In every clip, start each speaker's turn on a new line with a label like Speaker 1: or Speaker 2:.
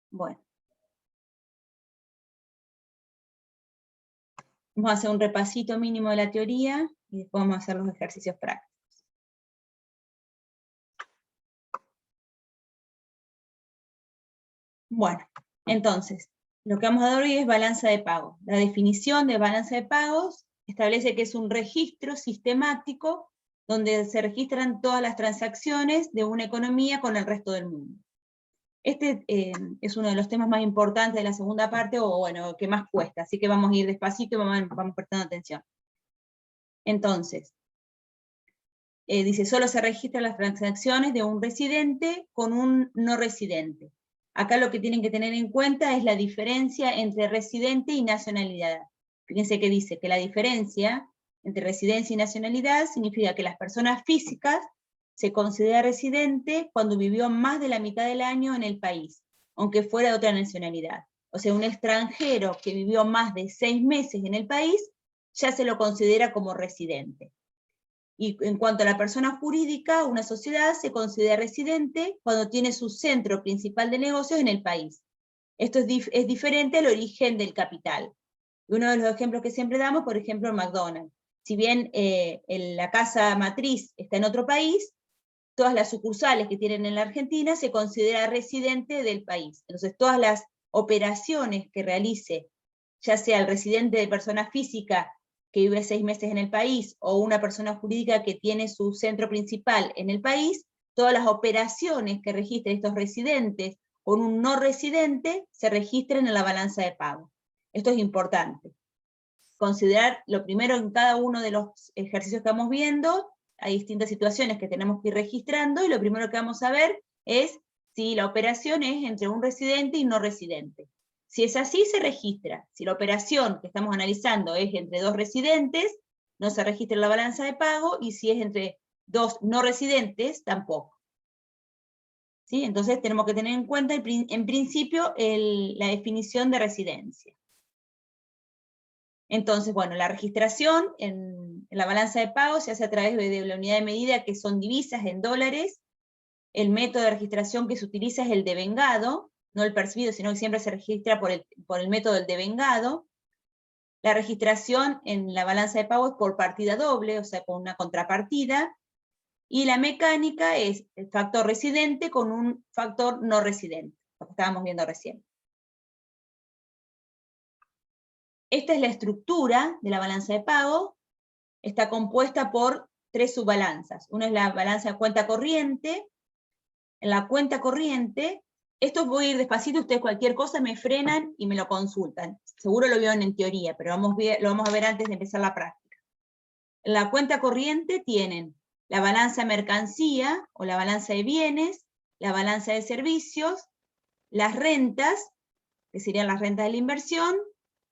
Speaker 1: Bueno. Vamos a hacer un repasito mínimo de la teoría, y después vamos a hacer los ejercicios prácticos. Bueno, entonces, lo que vamos a dar hoy es balanza de pagos. La definición de balanza de pagos establece que es un registro sistemático donde se registran todas las transacciones de una economía con el resto del mundo. Este es uno de los temas más importantes de la segunda parte, o bueno, que más cuesta, así que vamos a ir despacito y vamos prestando atención. Entonces, dice, solo se registran las transacciones de un residente con un no residente. Acá lo que tienen que tener en cuenta es la diferencia entre residente y nacionalidad. Fíjense que dice que la diferencia entre residencia y nacionalidad significa que las personas físicas se considera residente cuando vivió más de la mitad del año en el país, aunque fuera de otra nacionalidad. O sea, un extranjero que vivió más de 6 meses en el país, ya se lo considera como residente. Y en cuanto a la persona jurídica, una sociedad se considera residente cuando tiene su centro principal de negocios en el país. Esto es diferente al origen del capital. Y uno de los ejemplos que siempre damos, por ejemplo, McDonald's. Si bien la casa matriz está en otro país, todas las sucursales que tienen en la Argentina se considera residente del país. Entonces, todas las operaciones que realice, ya sea el residente de persona física que vive 6 meses en el país, o una persona jurídica que tiene su centro principal en el país, todas las operaciones que registren estos residentes con un no residente se registran en la balanza de pago. Esto es importante. Considerar lo primero en cada uno de los ejercicios que vamos viendo, hay distintas situaciones que tenemos que ir registrando, y lo primero que vamos a ver es si la operación es entre un residente y no residente. Si es así, se registra. Si la operación que estamos analizando es entre 2 residentes, no se registra en la balanza de pago, y si es entre 2 no residentes, tampoco. ¿Sí? Entonces tenemos que tener en cuenta, en principio, la definición de residencia. Entonces, bueno, la registración en la balanza de pago se hace a través de la unidad de medida, que son divisas en dólares. El método de registración que se utiliza es el devengado, no el percibido, sino que siempre se registra por el método del devengado. La registración en la balanza de pago es por partida doble, o sea, con una contrapartida. Y la mecánica es el factor residente con un factor no residente, lo que estábamos viendo recién. Esta es la estructura de la balanza de pago. Está compuesta por 3 subbalanzas. Una es la balanza de cuenta corriente. En la cuenta corriente, esto voy a ir despacito, ustedes cualquier cosa me frenan y me lo consultan. Seguro lo vieron en teoría, pero lo vamos a ver antes de empezar la práctica. En la cuenta corriente tienen la balanza de mercancía o la balanza de bienes, la balanza de servicios, las rentas, que serían las rentas de la inversión,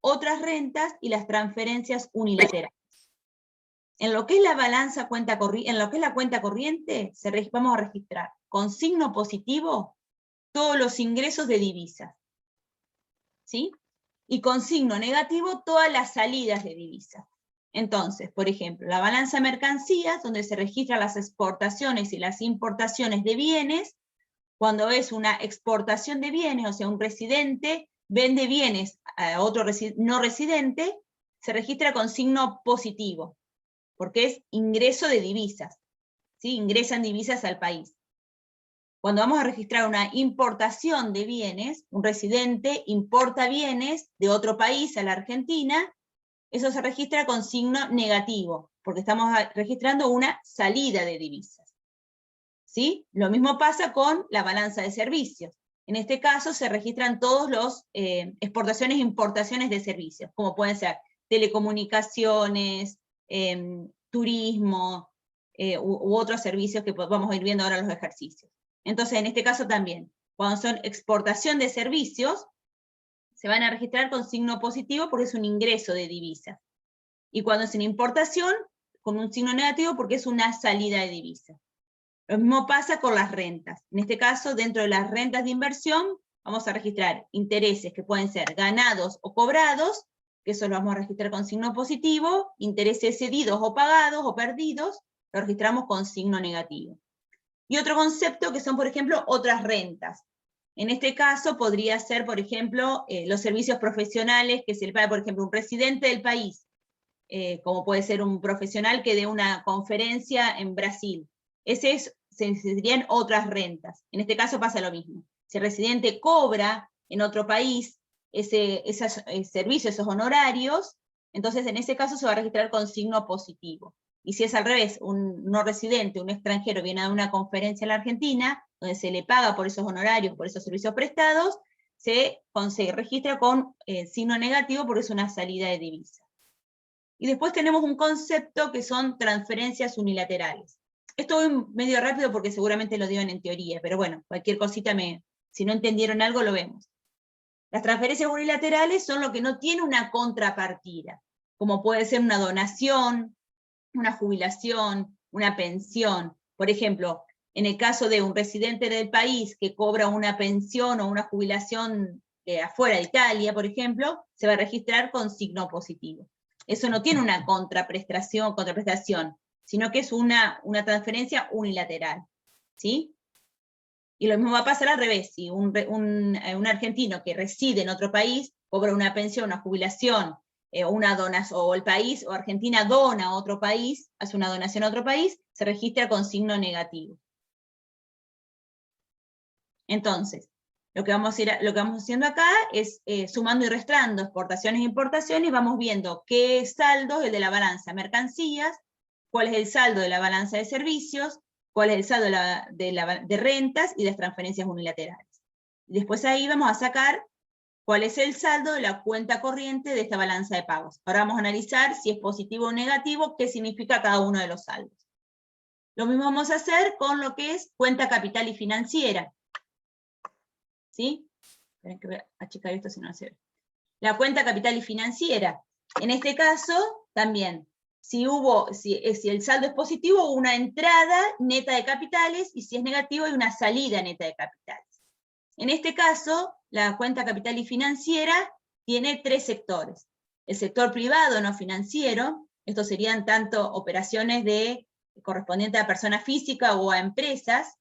Speaker 1: otras rentas y las transferencias unilaterales. En lo que es la balanza en lo que es la cuenta corriente, vamos a registrar con signo positivo todos los ingresos de divisas, ¿sí? Y con signo negativo todas las salidas de divisas. Entonces, por ejemplo, la balanza de mercancías, donde se registran las exportaciones y las importaciones de bienes. Cuando es una exportación de bienes, o sea, un residente vende bienes a otro no residente, se registra con signo positivo, porque es ingreso de divisas, ¿sí? Ingresan divisas al país. Cuando vamos a registrar una importación de bienes, un residente importa bienes de otro país a la Argentina, eso se registra con signo negativo, porque estamos registrando una salida de divisas. ¿Sí? Lo mismo pasa con la balanza de servicios. En este caso se registran todos los exportaciones e importaciones de servicios, como pueden ser telecomunicaciones, turismo, u otros servicios que vamos a ir viendo ahora en los ejercicios. Entonces, en este caso también, cuando son exportación de servicios, se van a registrar con signo positivo porque es un ingreso de divisas. Y cuando es una importación, con un signo negativo porque es una salida de divisas. Lo mismo pasa con las rentas. En este caso, dentro de las rentas de inversión, vamos a registrar intereses que pueden ser ganados o cobrados, que eso lo vamos a registrar con signo positivo, intereses cedidos o pagados o perdidos, lo registramos con signo negativo. Y otro concepto que son, por ejemplo, otras rentas. En este caso podría ser, por ejemplo, los servicios profesionales que se le paga, por ejemplo, un residente del país, como puede ser un profesional que dé una conferencia en Brasil. Serían otras rentas. En este caso pasa lo mismo. Si el residente cobra en otro país esos servicios, esos honorarios, entonces en ese caso se va a registrar con signo positivo. Y si es al revés, un no residente, un extranjero viene a dar una conferencia en la Argentina, donde se le paga por esos honorarios, por esos servicios prestados, se registra con signo negativo porque es una salida de divisa. Y después tenemos un concepto que son transferencias unilaterales. Esto voy medio rápido porque seguramente lo dieron en teoría, pero bueno, cualquier cosita, si no entendieron algo lo vemos. Las transferencias unilaterales son lo que no tiene una contrapartida, como puede ser una donación, una jubilación, una pensión. Por ejemplo, en el caso de un residente del país que cobra una pensión o una jubilación de afuera de Italia, por ejemplo, se va a registrar con signo positivo. Eso no tiene una contraprestación, sino que es una transferencia unilateral, ¿sí? Y lo mismo va a pasar al revés, si un argentino que reside en otro país cobra una pensión, una jubilación, una donación, o el país, o Argentina dona a otro país, hace una donación a otro país, se registra con signo negativo. Entonces, lo que vamos haciendo acá es sumando y restando exportaciones e importaciones, vamos viendo qué saldo es el de la balanza mercancías, cuál es el saldo de la balanza de servicios, cuál es el saldo de rentas y de las transferencias unilaterales. Y después ahí vamos a sacar cuál es el saldo de la cuenta corriente de esta balanza de pagos. Ahora vamos a analizar si es positivo o negativo, qué significa cada uno de los saldos. Lo mismo vamos a hacer con lo que es cuenta capital y financiera. ¿Sí? Esperen que voy a achicar esto si no se ve. La cuenta capital y financiera. En este caso, también, si el saldo es positivo, hubo una entrada neta de capitales, y si es negativo, hay una salida neta de capitales. En este caso, la cuenta capital y financiera tiene tres sectores. El sector privado no financiero, estos serían tanto operaciones correspondientes a persona física o a empresas,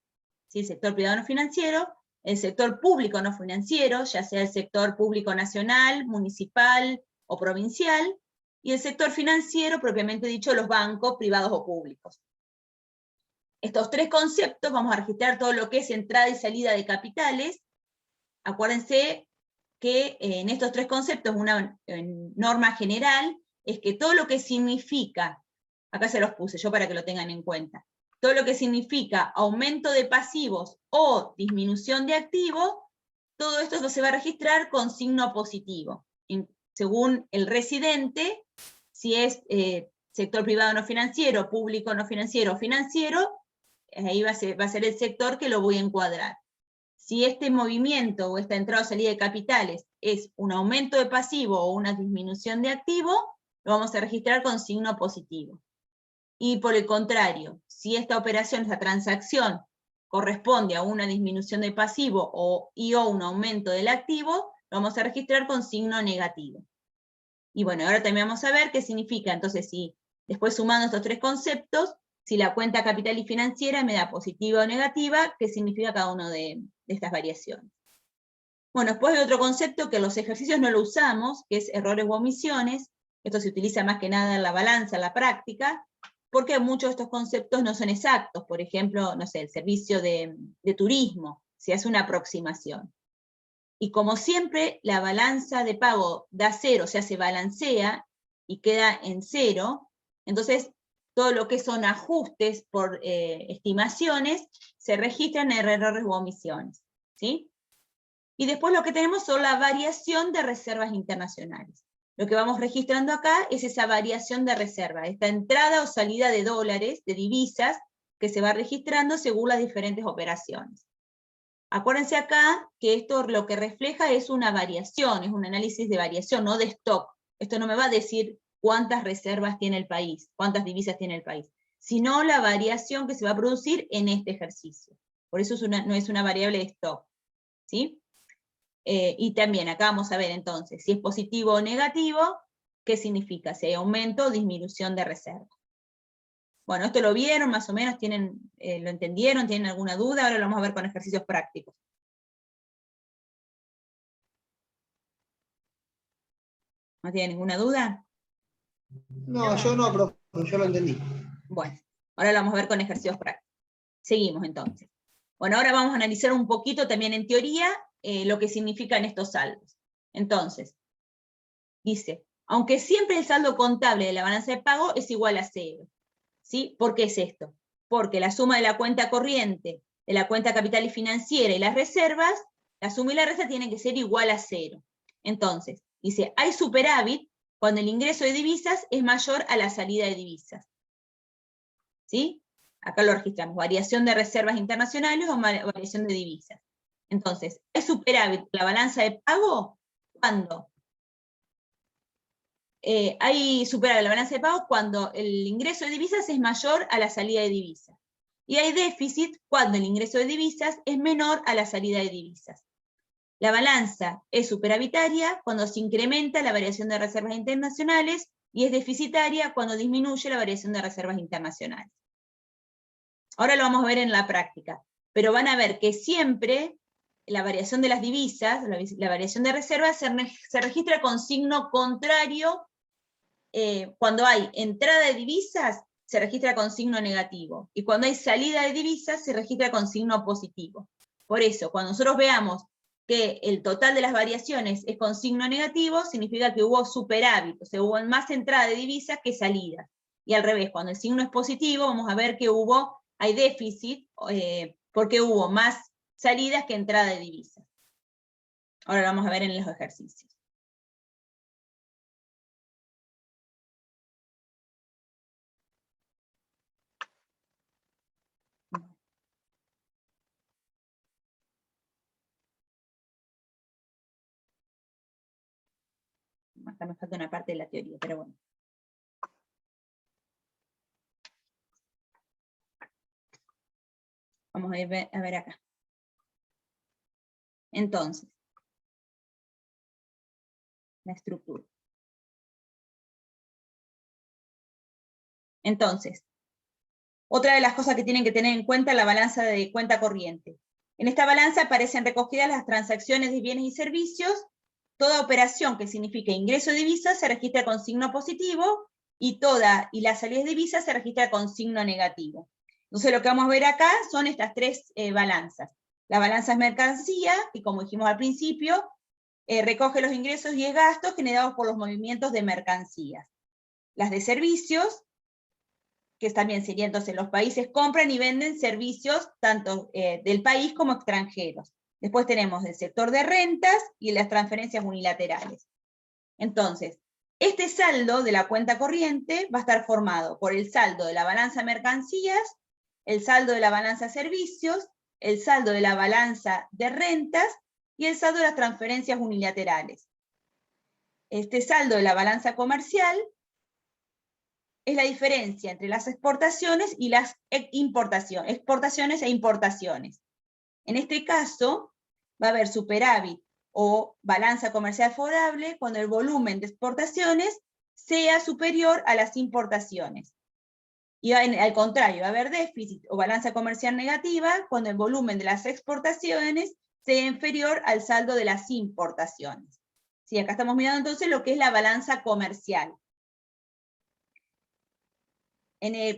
Speaker 1: ¿sí? El sector privado no financiero. El sector público no financiero, ya sea el sector público nacional, municipal o provincial, y el sector financiero, propiamente dicho, los bancos privados o públicos. Estos tres conceptos vamos a registrar todo lo que es entrada y salida de capitales. Acuérdense que en estos tres conceptos una norma general es que todo lo que significa, acá se los puse yo para que lo tengan en cuenta, todo lo que significa aumento de pasivos o disminución de activos, todo esto se va a registrar con signo positivo. Según el residente, si es sector privado no financiero, público no financiero o financiero, ahí va a ser el sector que lo voy a encuadrar. Si este movimiento o esta entrada o salida de capitales es un aumento de pasivo o una disminución de activo, lo vamos a registrar con signo positivo. Y por el contrario, si esta operación, esta transacción, corresponde a una disminución de pasivo o un aumento del activo, lo vamos a registrar con signo negativo. Y bueno, ahora también vamos a ver qué significa, entonces, si después sumando estos tres conceptos, si la cuenta capital y financiera me da positiva o negativa, qué significa cada uno de estas variaciones. Bueno, después hay otro concepto que en los ejercicios no lo usamos, que es errores u omisiones. Esto se utiliza más que nada en la balanza, en la práctica, porque muchos de estos conceptos no son exactos. Por ejemplo, no sé, el servicio de turismo, se hace una aproximación. Y como siempre, la balanza de pago da cero, o sea, se balancea y queda en cero, entonces todo lo que son ajustes por estimaciones se registran en errores u omisiones, ¿sí? Y después lo que tenemos son la variación de reservas internacionales. Lo que vamos registrando acá es esa variación de reserva, esta entrada o salida de dólares, de divisas, que se va registrando según las diferentes operaciones. Acuérdense acá que esto lo que refleja es una variación, es un análisis de variación, no de stock. Esto no me va a decir cuántas reservas tiene el país, cuántas divisas tiene el país, sino la variación que se va a producir en este ejercicio. Por eso no es una variable de stock, ¿sí? Y también acá vamos a ver entonces, si es positivo o negativo, ¿qué significa? Si hay aumento o disminución de reserva. Bueno, esto lo vieron, más o menos, lo entendieron, tienen alguna duda, ahora lo vamos a ver con ejercicios prácticos. ¿No tienen ninguna duda?
Speaker 2: No, yo no, profe, yo lo entendí.
Speaker 1: Bueno, ahora lo vamos a ver con ejercicios prácticos. Seguimos entonces. Bueno, ahora vamos a analizar un poquito también en teoría lo que significan estos saldos. Entonces, dice, aunque siempre el saldo contable de la balanza de pago es igual a 0. ¿Sí? ¿Por qué es esto? Porque la suma de la cuenta corriente, de la cuenta capital y financiera y las reservas, la suma y la resta tienen que ser igual a 0. Entonces, dice, hay superávit cuando el ingreso de divisas es mayor a la salida de divisas. ¿Sí? Acá lo registramos, variación de reservas internacionales o variación de divisas. Entonces, ¿hay superávit la balanza de pago? ¿Cuándo? Hay superávit la balanza de pago cuando el ingreso de divisas es mayor a la salida de divisas. Y hay déficit cuando el ingreso de divisas es menor a la salida de divisas. La balanza es superavitaria cuando se incrementa la variación de reservas internacionales y es deficitaria cuando disminuye la variación de reservas internacionales. Ahora lo vamos a ver en la práctica, pero van a ver que siempre la variación de las divisas, la variación de reservas, se registra con signo contrario. Cuando hay entrada de divisas, se registra con signo negativo, y cuando hay salida de divisas, se registra con signo positivo. Por eso, cuando nosotros veamos que el total de las variaciones es con signo negativo, significa que hubo superávit, o sea, hubo más entrada de divisas que salida. Y al revés, cuando el signo es positivo, vamos a ver que hay déficit, porque hubo más salidas que entrada de divisas. Ahora lo vamos a ver en los ejercicios. Acá me falta una parte de la teoría, pero bueno. Vamos a ver acá. Entonces, la estructura. Entonces, otra de las cosas que tienen que tener en cuenta es la balanza de cuenta corriente. En esta balanza aparecen recogidas las transacciones de bienes y servicios. Toda operación que signifique ingreso de divisas se registra con signo positivo y la salida de divisas se registra con signo negativo. Entonces lo que vamos a ver acá son estas tres balanzas. La balanza es mercancía, y como dijimos al principio, recoge los ingresos y gastos generados por los movimientos de mercancías. Las de servicios, que también sería entonces los países compran y venden servicios tanto del país como extranjeros. Después tenemos el sector de rentas y las transferencias unilaterales. Entonces, este saldo de la cuenta corriente va a estar formado por el saldo de la balanza mercancías, el saldo de la balanza servicios, el saldo de la balanza de rentas y el saldo de las transferencias unilaterales. Este saldo de la balanza comercial es la diferencia entre las exportaciones y las exportaciones e importaciones. En este caso, va a haber superávit o balanza comercial favorable cuando el volumen de exportaciones sea superior a las importaciones. Y al contrario, va a haber déficit o balanza comercial negativa cuando el volumen de las exportaciones sea inferior al saldo de las importaciones. Sí, acá estamos mirando entonces lo que es la balanza comercial.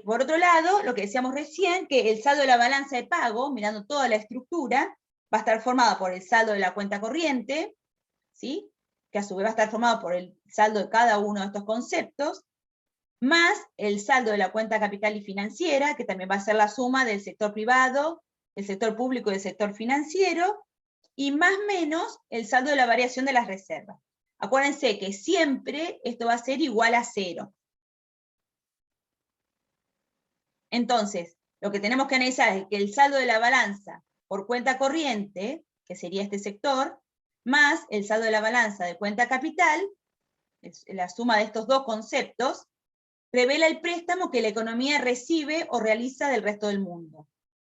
Speaker 1: Por otro lado, lo que decíamos recién, que el saldo de la balanza de pago, mirando toda la estructura, va a estar formado por el saldo de la cuenta corriente, ¿sí? Que a su vez va a estar formado por el saldo de cada uno de estos conceptos, más el saldo de la cuenta capital y financiera, que también va a ser la suma del sector privado, del sector público y del sector financiero, y más o menos el saldo de la variación de las reservas. Acuérdense que siempre esto va a ser igual a 0. Entonces, lo que tenemos que analizar es que el saldo de la balanza por cuenta corriente, que sería este sector, más el saldo de la balanza de cuenta capital, la suma de estos dos conceptos, revela el préstamo que la economía recibe o realiza del resto del mundo.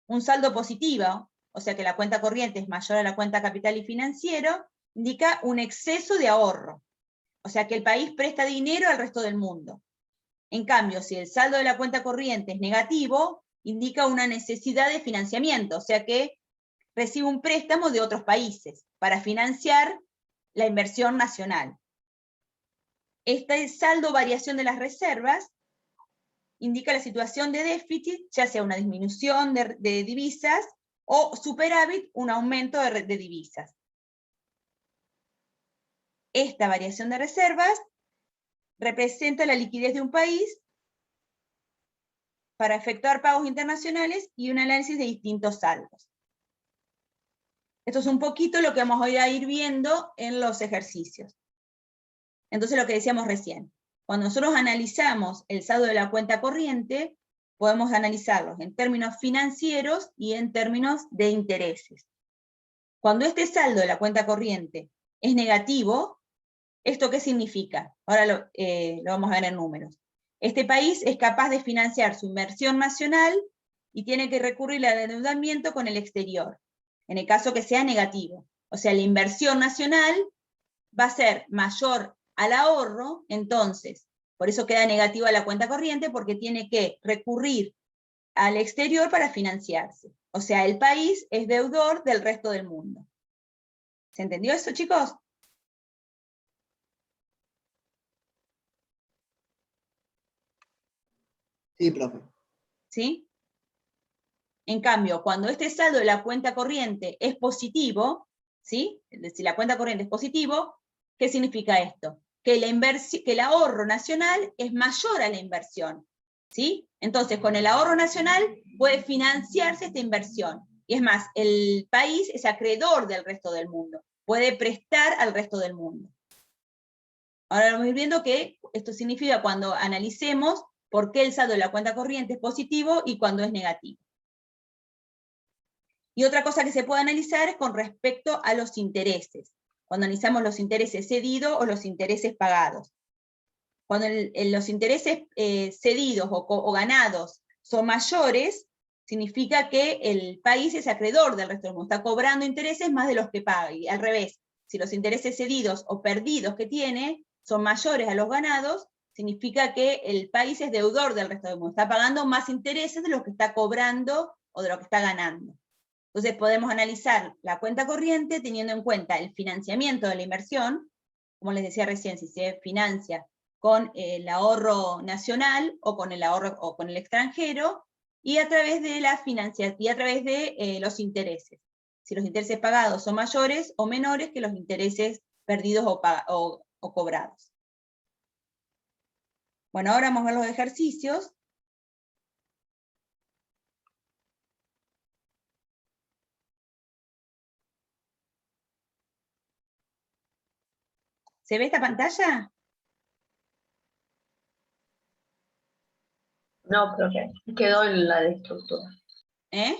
Speaker 1: Un saldo positivo, o sea que la cuenta corriente es mayor a la cuenta capital y financiero, indica un exceso de ahorro, o sea que el país presta dinero al resto del mundo. En cambio, si el saldo de la cuenta corriente es negativo, indica una necesidad de financiamiento, o sea que recibe un préstamo de otros países para financiar la inversión nacional. Este saldo variación de las reservas indica la situación de déficit, ya sea una disminución de divisas o superávit, un aumento de divisas. Esta variación de reservas representa la liquidez de un país para efectuar pagos internacionales y un análisis de distintos saldos. Esto es un poquito lo que vamos a ir viendo en los ejercicios. Entonces, lo que decíamos recién, cuando nosotros analizamos el saldo de la cuenta corriente, podemos analizarlos en términos financieros y en términos de intereses. Cuando este saldo de la cuenta corriente es negativo, ¿esto qué significa? Ahora lo vamos a ver en números. Este país es capaz de financiar su inversión nacional y tiene que recurrir al endeudamiento con el exterior, en el caso que sea negativo. O sea, la inversión nacional va a ser mayor al ahorro, entonces, por eso queda negativa la cuenta corriente, porque tiene que recurrir al exterior para financiarse. O sea, el país es deudor del resto del mundo. ¿Se entendió eso, chicos?
Speaker 2: Sí, profe.
Speaker 1: ¿Sí? En cambio, cuando este saldo de la cuenta corriente es positivo, ¿sí? Si la cuenta corriente es positivo, ¿qué significa esto? Que el ahorro nacional es mayor a la inversión, ¿sí? Entonces, con el ahorro nacional puede financiarse esta inversión. Y es más, el país es acreedor del resto del mundo, puede prestar al resto del mundo. Ahora vamos a ir viendo que esto significa cuando analicemos por qué el saldo de la cuenta corriente es positivo y cuando es negativo. Y otra cosa que se puede analizar es con respecto a los intereses, cuando analizamos los intereses cedidos o los intereses pagados. Cuando los intereses cedidos o ganados son mayores, significa que el país es acreedor del resto del mundo, está cobrando intereses más de los que paga, y al revés, si los intereses cedidos o perdidos que tiene son mayores a los ganados, significa que el país es deudor del resto del mundo, está pagando más intereses de lo que está cobrando o de lo que está ganando. Entonces podemos analizar la cuenta corriente teniendo en cuenta el financiamiento de la inversión, como les decía recién, si se financia con el ahorro nacional o con el ahorro o con el extranjero, y a través de la financiación y a través de los intereses. Si los intereses pagados son mayores o menores que los intereses perdidos o cobrados. Bueno, ahora vamos a ver los ejercicios. ¿Se ve esta pantalla?
Speaker 3: No, profe, quedó en la de estructura.
Speaker 1: ¿Eh?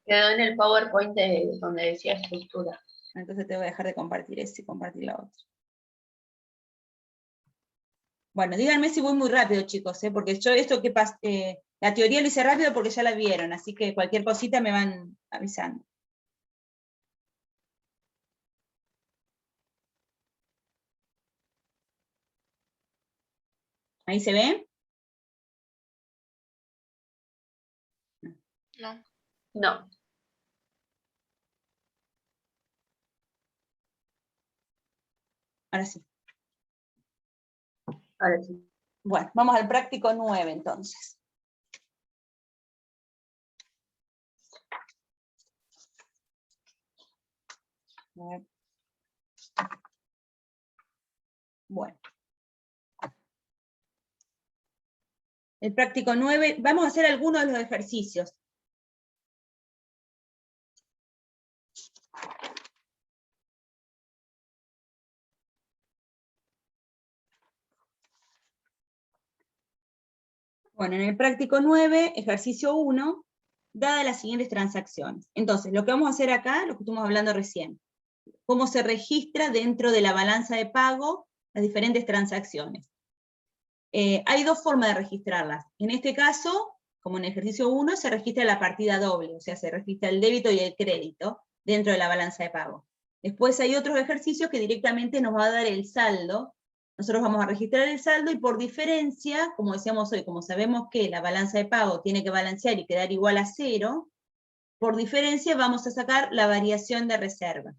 Speaker 3: Quedó en el PowerPoint donde decía estructura.
Speaker 1: Entonces te voy a dejar de compartir ese y compartir la otra. Bueno, díganme si voy muy rápido, chicos, porque yo esto que pasa, la teoría lo hice rápido porque ya la vieron, así que cualquier cosita me van avisando. ¿Ahí se ve?
Speaker 3: No. No.
Speaker 1: Ahora sí.
Speaker 3: Ahora sí.
Speaker 1: Bueno, vamos al práctico 9 entonces. Bueno. El práctico 9, vamos a hacer algunos de los ejercicios. Bueno, en el práctico 9, ejercicio 1, dadas las siguientes transacciones. Entonces, lo que vamos a hacer acá, lo que estuvimos hablando recién, cómo se registra dentro de la balanza de pago las diferentes transacciones. Hay dos formas de registrarlas. En este caso, como en el ejercicio 1, se registra la partida doble, o sea, se registra el débito y el crédito dentro de la balanza de pago. Después hay otros ejercicios que directamente nos va a dar el saldo Nosotros vamos a registrar el saldo y por diferencia, como decíamos hoy, como sabemos que la balanza de pago tiene que balancear y quedar igual a 0, por diferencia vamos a sacar la variación de reserva.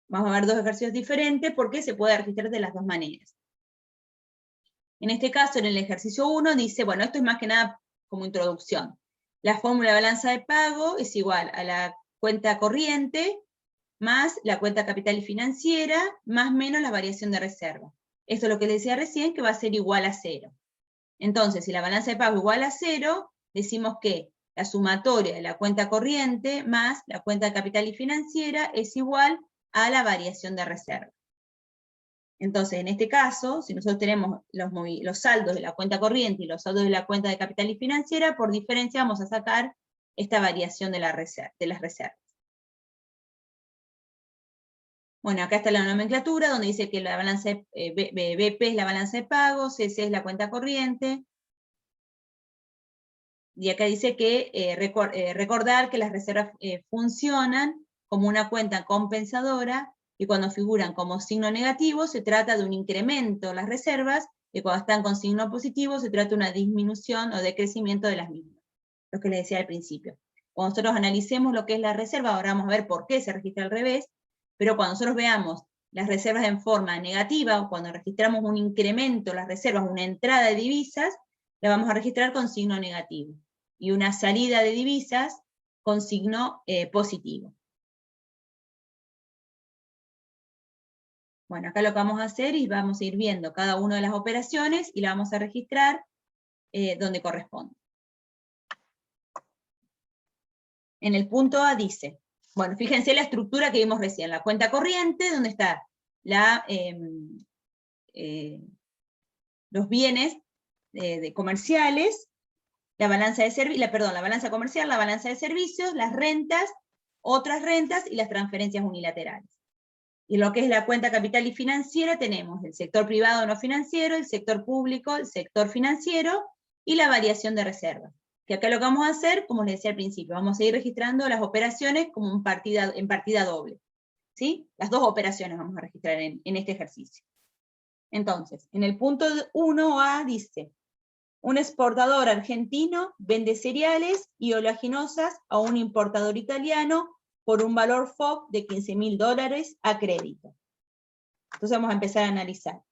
Speaker 1: Vamos a ver dos ejercicios diferentes porque se puede registrar de las dos maneras. En este caso, en el ejercicio 1, dice, bueno, esto es más que nada como introducción. La fórmula de balanza de pago es igual a la cuenta corriente más la cuenta capital y financiera, más menos la variación de reserva. Esto es lo que les decía recién, que va a ser igual a 0. Entonces, si la balanza de pago es igual a 0, decimos que la sumatoria de la cuenta corriente más la cuenta capital y financiera es igual a la variación de reserva. Entonces, en este caso, si nosotros tenemos los saldos de la cuenta corriente y los saldos de la cuenta de capital y financiera, por diferencia vamos a sacar esta variación de las reservas. Bueno, acá está la nomenclatura, donde dice que la balanza BP es la balanza de pagos, CC es la cuenta corriente. Y acá dice que recordar que las reservas funcionan como una cuenta compensadora, y cuando figuran como signo negativo se trata de un incremento de las reservas, y cuando están con signo positivo se trata de una disminución o decrecimiento de las mismas. Lo que les decía al principio. Cuando nosotros analicemos lo que es la reserva, ahora vamos a ver por qué se registra al revés, pero cuando nosotros veamos las reservas en forma negativa, o cuando registramos un incremento de las reservas, una entrada de divisas, la vamos a registrar con signo negativo, y una salida de divisas con signo positivo. Bueno, acá lo que vamos a hacer es vamos a ir viendo cada una de las operaciones y la vamos a registrar donde corresponde. En el punto A dice, bueno, fíjense la estructura que vimos recién, la cuenta corriente, donde está los bienes comerciales, la balanza comercial, la balanza de servicios, las rentas, otras rentas y las transferencias unilaterales. Y lo que es la cuenta capital y financiera tenemos el sector privado no financiero, el sector público, el sector financiero y la variación de reservas. Que acá lo que vamos a hacer, como les decía al principio, vamos a ir registrando las operaciones como en partida doble. ¿Sí? Las dos operaciones vamos a registrar en este ejercicio. Entonces, en el punto 1A dice, un exportador argentino vende cereales y oleaginosas a un importador italiano por un valor FOB de $15.000 a crédito. Entonces vamos a empezar a analizar.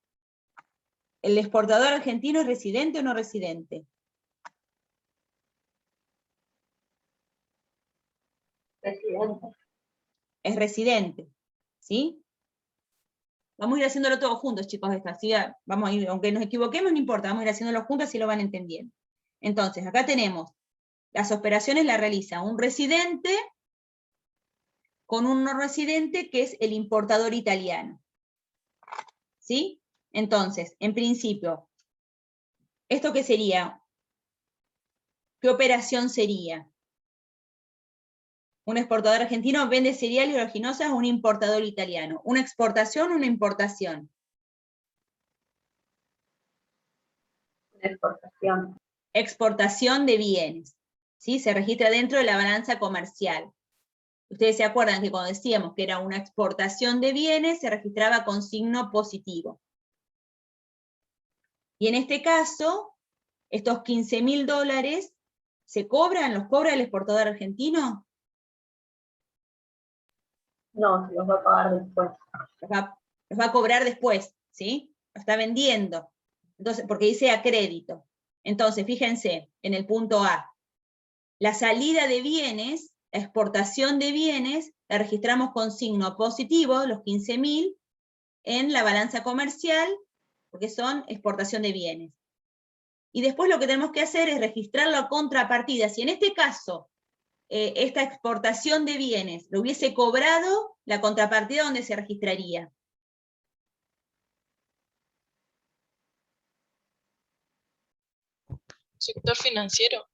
Speaker 1: ¿El exportador argentino es residente o no residente?
Speaker 3: Residente.
Speaker 1: Es residente, ¿sí? Vamos a ir haciéndolo todos juntos, chicos, así vamos a ir, aunque nos equivoquemos, no importa, vamos a ir haciéndolo juntos, así lo van entendiendo. Entonces, acá tenemos, las operaciones las realiza un residente con un no residente, que es el importador italiano. ¿Sí? Entonces, en principio, ¿esto qué sería? ¿Qué operación sería? Un exportador argentino vende cereal y oleaginosas a un importador italiano. ¿Una exportación o una importación?
Speaker 3: Una exportación.
Speaker 1: Exportación de bienes. ¿Sí? Se registra dentro de la balanza comercial. Ustedes se acuerdan que cuando decíamos que era una exportación de bienes, se registraba con signo positivo. Y en este caso, estos $15.000, ¿se cobran? ¿Los cobra el exportador argentino?
Speaker 3: No, se los va a pagar después.
Speaker 1: Los va a cobrar después, ¿sí? Lo está vendiendo. Entonces, porque dice a crédito. Entonces, fíjense, en el punto A, la salida de bienes, la exportación de bienes, la registramos con signo positivo, los 15.000, en la balanza comercial, porque son exportación de bienes. Y después lo que tenemos que hacer es registrarlo a contrapartida. Si en este caso, esta exportación de bienes lo hubiese cobrado, la contrapartida, ¿dónde se registraría?
Speaker 4: Sector financiero.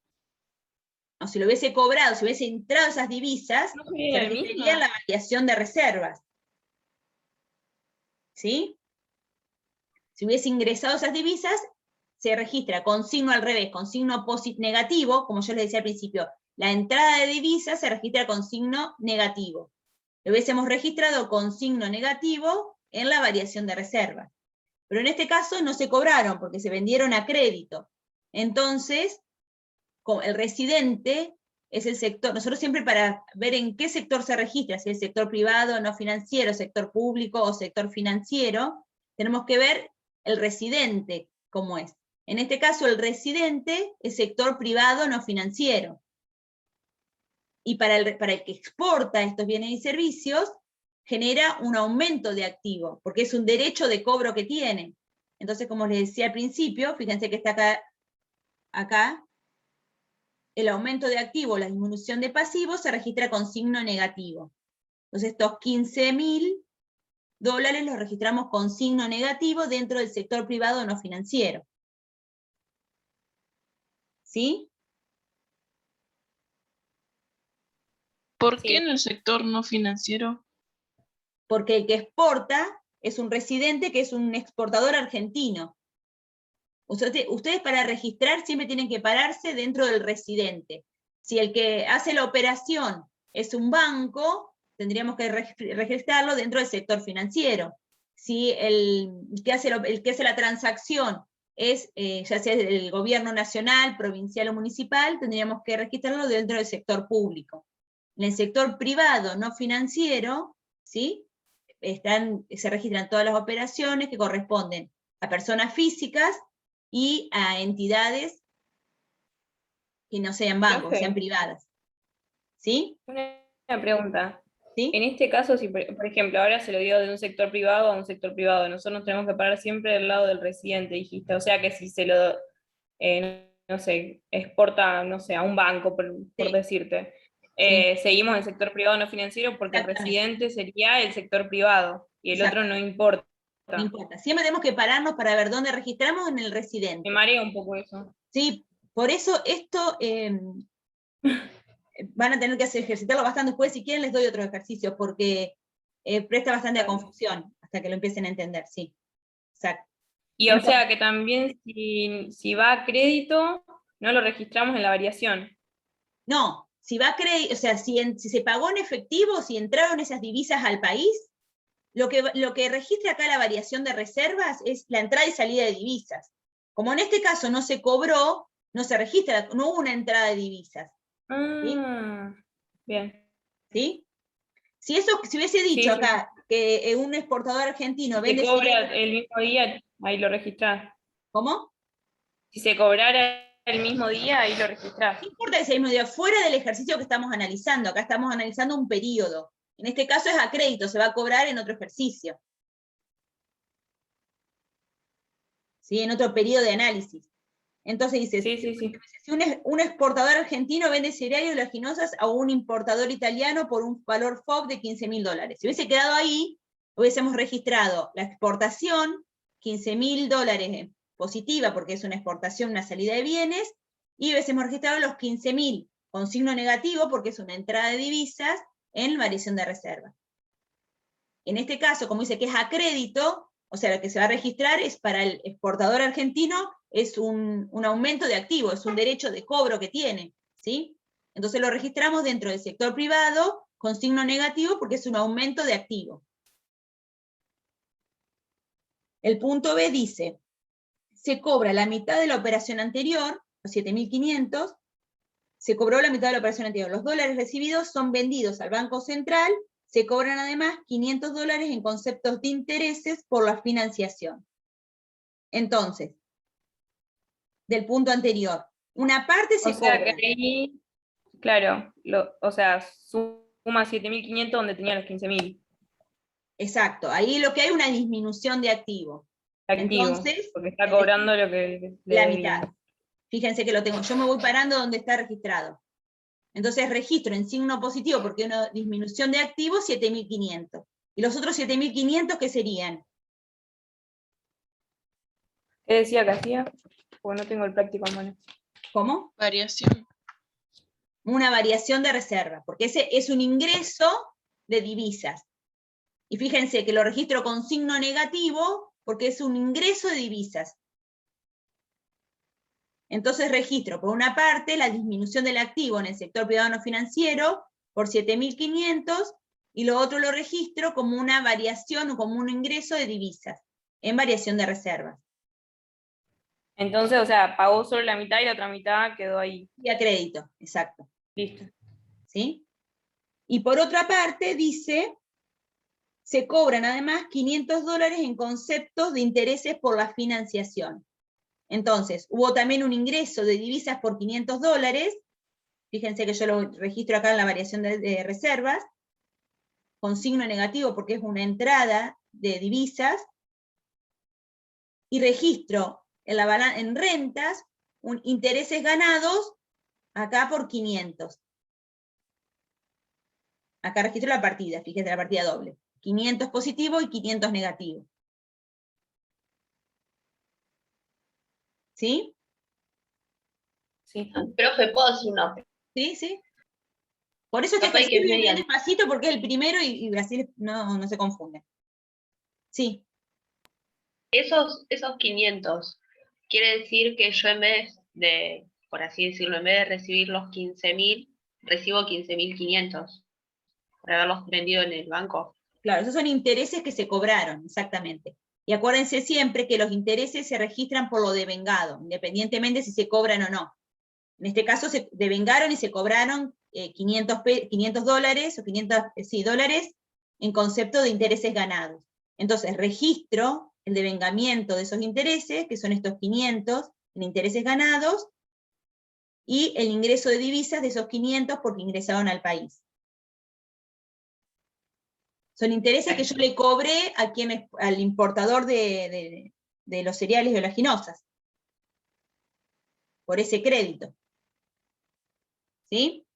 Speaker 1: No, si lo hubiese cobrado, si hubiese entrado esas divisas,
Speaker 4: ¿No
Speaker 1: se
Speaker 4: sería el
Speaker 1: registraría
Speaker 4: mismo?
Speaker 1: la variación de reservas. ¿Sí? Si hubiese ingresado esas divisas, se registra con signo al revés, con signo negativo, como yo les decía al principio. La entrada de divisas se registra con signo negativo. Lo hubiésemos registrado con signo negativo en la variación de reservas. Pero en este caso no se cobraron porque se vendieron a crédito. Entonces, el residente es el sector, nosotros siempre para ver en qué sector se registra, si es el sector privado, no financiero, sector público o sector financiero, tenemos que ver el residente cómo es. En este caso el residente es sector privado no financiero. Y para el que exporta estos bienes y servicios, genera un aumento de activo, porque es un derecho de cobro que tiene. Entonces, como les decía al principio, fíjense que está acá, el aumento de activo, la disminución de pasivos se registra con signo negativo. Entonces estos $15.000 los registramos con signo negativo dentro del sector privado no financiero. ¿Sí?
Speaker 4: ¿Por qué en el sector no financiero?
Speaker 1: Porque el que exporta es un residente que es un exportador argentino. Ustedes para registrar siempre tienen que pararse dentro del residente. Si el que hace la operación es un banco, tendríamos que registrarlo dentro del sector financiero. Si el que hace la transacción es, ya sea el gobierno nacional, provincial o municipal, tendríamos que registrarlo dentro del sector público. En el sector privado no financiero, ¿sí? Se registran todas las operaciones que corresponden a personas físicas y a entidades que no sean bancos, que sean privadas. ¿Sí?
Speaker 5: Una pregunta.
Speaker 1: ¿Sí?
Speaker 5: En este caso, si por ejemplo ahora se lo dio de un sector privado a un sector privado, nosotros nos tenemos que parar siempre del lado del residente, dijiste. O sea que si se lo, no sé, exporta, no sé, a un banco, por decirte, seguimos en el sector privado no financiero porque el residente sería el sector privado y el otro no importa.
Speaker 1: No importa. Siempre tenemos que pararnos para ver dónde registramos en el residente.
Speaker 5: Me marea un poco eso.
Speaker 1: Sí, por eso esto van a tener que ejercitarlo bastante. Después, si quieren, les doy otros ejercicios, porque presta bastante a confusión hasta que lo empiecen a entender, sí. Exacto.
Speaker 5: Y o sea que también si va a crédito, no lo registramos en la variación.
Speaker 1: No, si va a crédito, o sea, si se pagó en efectivo, si entraron esas divisas al país, lo que registra acá la variación de reservas es la entrada y salida de divisas. Como en este caso no se cobró, no se registra, no hubo una entrada de divisas. ¿Sí?
Speaker 5: Bien.
Speaker 1: ¿Sí? Si hubiese dicho acá que un exportador argentino
Speaker 5: vende... Se cobra el mismo día, ahí lo registrás.
Speaker 1: ¿Cómo?
Speaker 5: Si se cobrara el mismo día, ahí lo registrás.
Speaker 1: No importa que sea el mismo día, fuera del ejercicio que estamos analizando. Acá estamos analizando un periodo. En este caso es a crédito, se va a cobrar en otro ejercicio. ¿Sí? En otro periodo de análisis. Entonces dice, si un exportador argentino vende cereales oleaginosas a un importador italiano por un valor FOB de $15.000. Si hubiese quedado ahí, hubiésemos registrado la exportación, $15.000 positiva, porque es una exportación, una salida de bienes, y hubiésemos registrado los 15.000 con signo negativo, porque es una entrada de divisas, en variación de reserva. En este caso, como dice que es a crédito, o sea, lo que se va a registrar es para el exportador argentino, es un aumento de activo, es un derecho de cobro que tiene, ¿sí? Entonces lo registramos dentro del sector privado con signo negativo porque es un aumento de activo. El punto B dice, se cobra la mitad de la operación anterior, los 7.500, se cobró la mitad de la operación anterior. Los dólares recibidos son vendidos al Banco Central, se cobran además $500 en conceptos de intereses por la financiación. Entonces, del punto anterior, una parte se cobra.
Speaker 5: O sea que ahí, claro, o sea, suma 7.500 donde tenía los 15.000.
Speaker 1: Exacto, ahí lo que hay es una disminución de activo. Entonces,
Speaker 5: porque está cobrando lo que
Speaker 1: la mitad. Fíjense que lo tengo, yo me voy parando donde está registrado. Entonces registro en signo positivo porque hay una disminución de activos 7.500. ¿Y los otros 7.500 qué serían?
Speaker 5: ¿Qué decía que hacía? Porque no tengo el práctico en mano.
Speaker 1: ¿Cómo?
Speaker 4: Variación.
Speaker 1: Una variación de reserva, porque ese es un ingreso de divisas. Y fíjense que lo registro con signo negativo porque es un ingreso de divisas. Entonces registro, por una parte, la disminución del activo en el sector privado no financiero por 7.500, y lo otro lo registro como una variación o como un ingreso de divisas. en variación de reservas.
Speaker 5: Entonces, o sea, pagó solo la mitad y la otra mitad quedó ahí.
Speaker 1: Y a crédito, exacto.
Speaker 5: Listo.
Speaker 1: ¿Sí? Y por otra parte dice, se cobran además $500 en conceptos de intereses por la financiación. Entonces, hubo también un ingreso de divisas por $500, fíjense que yo lo registro acá en la variación de reservas, con signo negativo porque es una entrada de divisas, y registro en rentas intereses ganados acá por 500. Acá registro la partida, fíjense la partida doble. 500 positivo y 500 negativo. ¿Sí?
Speaker 5: Sí.
Speaker 3: Profe, ¿puedo hacer una?
Speaker 1: ¿Sí? ¿Sí? Por eso este
Speaker 3: Capaz que
Speaker 1: ejercicio es bien
Speaker 3: mediante.
Speaker 1: despacito porque es el primero y Brasil no se confunde. Sí.
Speaker 3: Esos 500, quiere decir que yo en vez de, por así decirlo, en vez de recibir los 15.000, recibo 15.500 por haberlos vendido en el banco.
Speaker 1: Claro, esos son intereses que se cobraron, exactamente. Y acuérdense siempre que los intereses se registran por lo devengado, independientemente si se cobran o no. En este caso se devengaron y se cobraron $500 o 500 dólares en concepto de intereses ganados. Entonces registro el devengamiento de esos intereses, que son estos 500 en intereses ganados, y el ingreso de divisas de esos 500 porque ingresaron al país. Son intereses que yo le cobré al importador de los cereales y oleaginosas, por ese crédito. ¿Sí?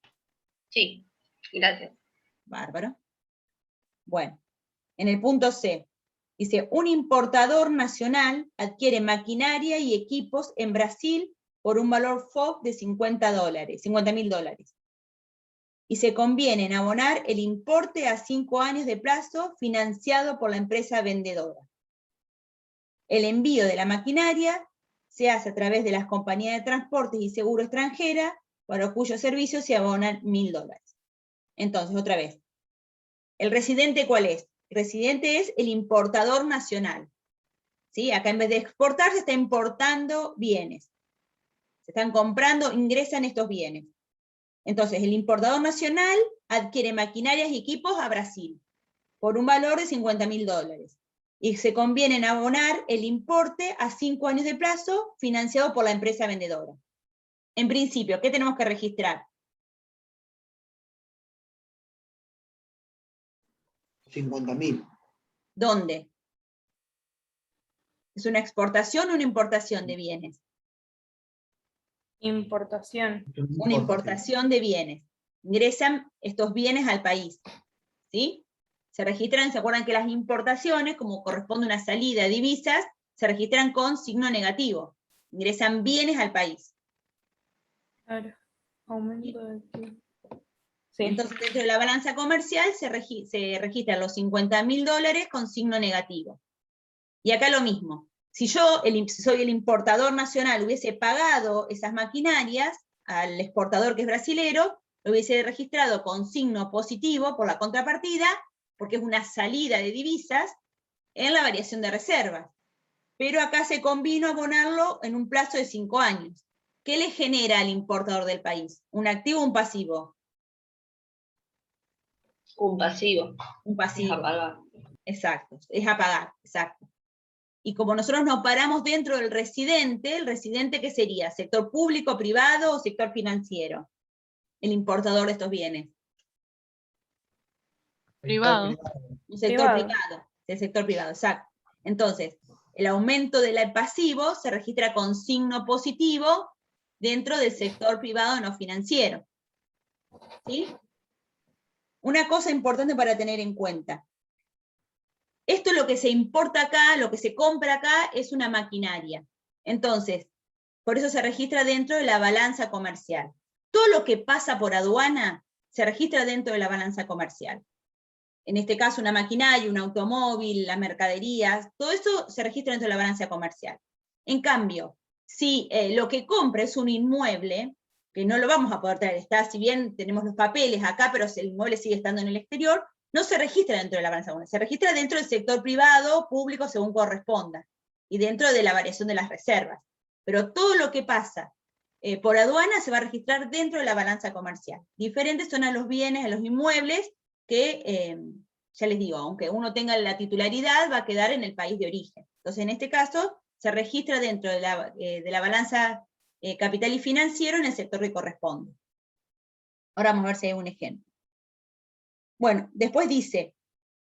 Speaker 3: Sí, gracias.
Speaker 1: Bárbaro. Bueno, en el punto C, dice, un importador nacional adquiere maquinaria y equipos en Brasil por un valor FOB de $50.000, y se conviene en abonar el importe a 5 años de plazo financiado por la empresa vendedora. El envío de la maquinaria se hace a través de las compañías de transportes y seguro extranjera, para cuyos servicios se abonan $1.000. Entonces, otra vez, ¿el residente cuál es? El residente es el importador nacional. ¿Sí? Acá en vez de exportar se está importando bienes. Se están comprando, ingresan estos bienes. Entonces, el importador nacional adquiere maquinarias y equipos a Brasil por un valor de $50.000. Y se conviene en abonar el importe a 5 años de plazo financiado por la empresa vendedora. En principio, ¿qué tenemos que registrar?
Speaker 2: 50.000.
Speaker 1: ¿Dónde? ¿Es una exportación o una importación de bienes?
Speaker 5: Importación.
Speaker 1: Una importación de bienes. Ingresan estos bienes al país. ¿Sí? Se registran, ¿se acuerdan que las importaciones, como corresponde a una salida de divisas, se registran con signo negativo? Ingresan bienes al país.
Speaker 5: Claro. Aumento de tiempo. Sí.
Speaker 1: Entonces, dentro de la balanza comercial se registran los $50.000 con signo negativo. Y acá lo mismo. Si yo soy el importador nacional, hubiese pagado esas maquinarias al exportador que es brasilero, lo hubiese registrado con signo positivo por la contrapartida, porque es una salida de divisas en la variación de reservas. Pero acá se convino abonarlo en un plazo de 5 años. ¿Qué le genera al importador del país? ¿Un activo o un pasivo?
Speaker 3: Un pasivo.
Speaker 1: Un pasivo.
Speaker 3: Es a pagar.
Speaker 1: Exacto, es a pagar, exacto. Y como nosotros nos paramos dentro del residente, ¿el residente qué sería? ¿Sector público, privado o sector financiero? El importador de estos bienes.
Speaker 4: Privado.
Speaker 1: Un sector
Speaker 5: Privado.
Speaker 1: privado, el sector privado, exacto. Entonces, el aumento del pasivo se registra con signo positivo dentro del sector privado no financiero. ¿Sí? Una cosa importante para tener en cuenta. Esto es lo que se importa acá, lo que se compra acá es una maquinaria. Entonces, por eso se registra dentro de la balanza comercial. Todo lo que pasa por aduana se registra dentro de la balanza comercial. En este caso, una maquinaria, un automóvil, las mercaderías, todo eso se registra dentro de la balanza comercial. En cambio, si lo que compra es un inmueble, que no lo vamos a poder traer, está, si bien tenemos los papeles acá, pero el inmueble sigue estando en el exterior, no se registra dentro de la balanza comercial, se registra dentro del sector privado, público, según corresponda, y dentro de la variación de las reservas. Pero todo lo que pasa por aduana se va a registrar dentro de la balanza comercial. Diferentes son a los bienes, a los inmuebles, que, ya les digo, aunque uno tenga la titularidad, va a quedar en el país de origen. Entonces, en este caso, se registra dentro de la balanza capital y financiero en el sector que corresponde. Ahora vamos a ver si hay un ejemplo. Bueno, después dice,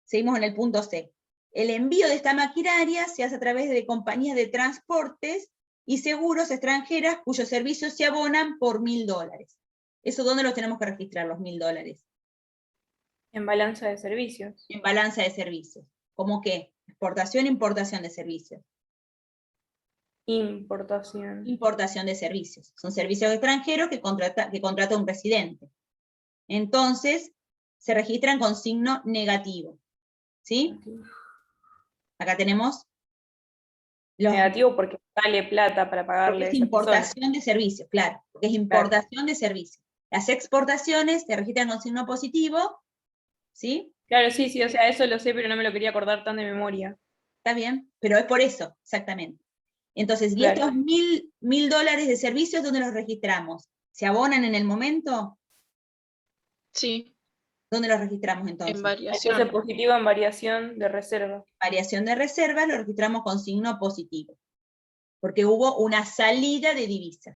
Speaker 1: seguimos en el punto C, el envío de esta maquinaria se hace a través de compañías de transportes y seguros extranjeras cuyos servicios se abonan por $1.000. ¿Eso dónde los tenemos que registrar, los $1.000?
Speaker 5: En balanza de servicios.
Speaker 1: En balanza de servicios. ¿Cómo qué? Exportación e importación de servicios.
Speaker 5: Importación.
Speaker 1: Importación de servicios. Son servicios extranjeros que contrata un residente. Entonces, se registran con signo negativo. ¿Sí?
Speaker 5: Acá
Speaker 1: tenemos
Speaker 5: negativo porque sale plata para pagarle a
Speaker 1: es
Speaker 5: esa
Speaker 1: importación
Speaker 5: persona.
Speaker 1: de servicios, claro, porque es importación de servicios. Las exportaciones se registran con signo positivo, ¿sí?
Speaker 5: Claro, sí, sí, o sea, eso lo sé, pero no me lo quería acordar tan de memoria.
Speaker 1: Está bien, pero es por eso, exactamente. Entonces, ¿y
Speaker 5: Claro.
Speaker 1: estos $1.000 de servicios dónde los registramos? ¿Se abonan en el momento?
Speaker 4: Sí,
Speaker 1: ¿Dónde los registramos entonces?
Speaker 4: en
Speaker 5: Entonces
Speaker 4: variación.
Speaker 5: positivo en variación de reserva.
Speaker 1: Variación de reserva lo registramos con signo positivo, porque hubo una salida de divisas.